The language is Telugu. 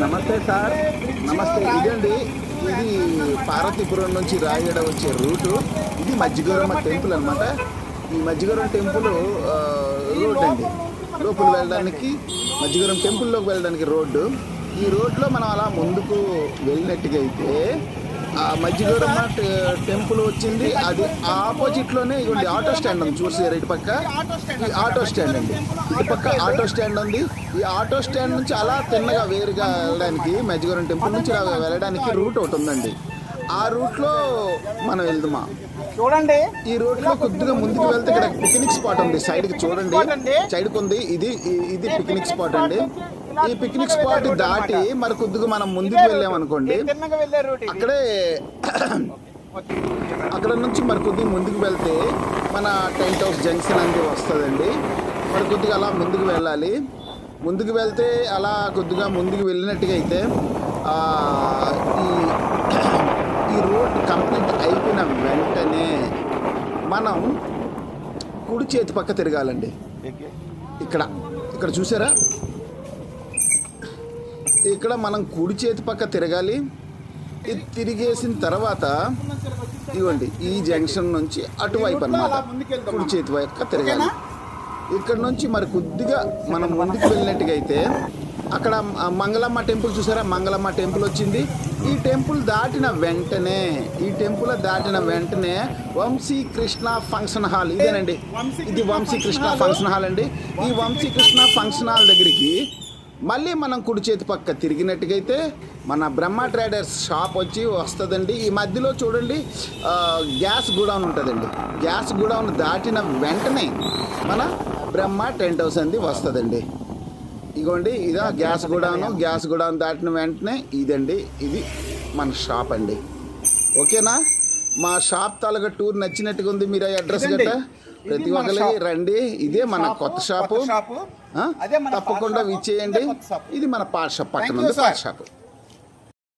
నమస్తే సార్, నమస్తే. ఇదండి, ఇది పార్వతీపురం నుంచి రాయగడ వచ్చే రూటు. ఇది మజ్జిగౌరమ్మ టెంపుల్ అనమాట. ఈ మజ్జిగౌరమ్మ టెంపుల్ రోడ్ అండి, లోపల వెళ్ళడానికి మజ్జిగౌరమ్మ టెంపుల్లోకి వెళ్ళడానికి రోడ్డు. ఈ రోడ్లో మనం అలా ముందుకు వెళ్ళినట్టుగా అయితే ఆ మజ్జిగౌరమ్మ టెంపుల్ వచ్చింది. అది ఆపోజిట్లోనే ఇవ్వండి ఆటో స్టాండ్ ఉంది, చూసారు ఇటు పక్క. ఈ ఆటో స్టాండ్ అండి, ఇటు పక్క ఆటో స్టాండ్ ఉంది. ఈ ఆటో స్టాండ్ నుంచి అలా తిన్నగా వేరుగా వెళ్ళడానికి మజ్జిగౌరమ్మ టెంపుల్ నుంచి వెళ్ళడానికి రూట్ ఒకటి ఉందండి. ఆ రూట్లో మనం వెళ్దామా చూడండి. ఈ రోడ్లో కొద్దిగా ముందుకు వెళ్తే ఇక్కడ పిక్నిక్ స్పాట్ ఉంది, సైడ్కి చూడండి, సైడ్కి ఉంది. ఇది పిక్నిక్ స్పాట్ అండి. ఈ పిక్నిక్ స్పాట్ దాటి మరి కొద్దిగా మనం ముందుకు వెళ్ళామనుకోండి, అక్కడ నుంచి మరి కొద్దిగా ముందుకు వెళ్తే మన టెంట్ హౌస్ జంక్షన్ అనేది వస్తుందండి. మరి కొద్దిగా అలా ముందుకు వెళ్ళాలి. ముందుకు వెళ్తే అలా కొద్దిగా ముందుకు వెళ్ళినట్టుగా అయితే ఈ రోడ్ కంప్లీట్ అయిపోయిన వెంటనే మనం కుడి చేతి పక్క తిరగాలండి. ఇక్కడ చూసారా, ఇక్కడ మనం కుడి చేతి పక్క తిరగాలి. ఇది తిరిగేసిన తర్వాత ఇవ్వండి ఈ జంక్షన్ నుంచి అటువైపు అన్నమాట కుడి చేతి పక్క తిరగాలి. ఇక్కడ నుంచి మరి కొద్దిగా మనం ముందుకు వెళ్ళినట్టుగా అయితే అక్కడ మంగళమ్మ టెంపుల్ చూసారా, మంగళమ్మ టెంపుల్ వచ్చింది. ఈ టెంపుల్ దాటిన వెంటనే వంశీకృష్ణ ఫంక్షన్ హాల్, ఇదేనండి, ఇది వంశీకృష్ణ ఫంక్షన్ హాల్ అండి. ఈ వంశీకృష్ణ ఫంక్షన్ హాల్ దగ్గరికి మళ్ళీ మనం కుడి చేతి పక్క తిరిగినట్టుగైతే మన బ్రహ్మ ట్రేడర్స్ షాప్ వస్తుందండి. ఈ మధ్యలో చూడండి గ్యాస్ గోడౌన్ ఉంటుందండి. గ్యాస్ గోడౌన్ దాటిన వెంటనే మన బ్రహ్మ టెంట్ హౌస్ అనేది వస్తుందండి. ఇగోండి ఇదా గ్యాస్ గోడౌన్ దాటిన వెంటనే ఇదండి, ఇది మన షాప్ అండి. ఓకేనా? మా షాప్ తాలూకా టూర్ నచ్చినట్టుగా ఉంది. మీరు అడ్రస్ గట్ట ప్రతి ఒక్కరికి రండి. ఇదే మన కొత్త షాపు, తప్పకుండా విచ్చేయండి. ఇది మన పాత షాప్, పక్కన ఉంది పాత షాపు.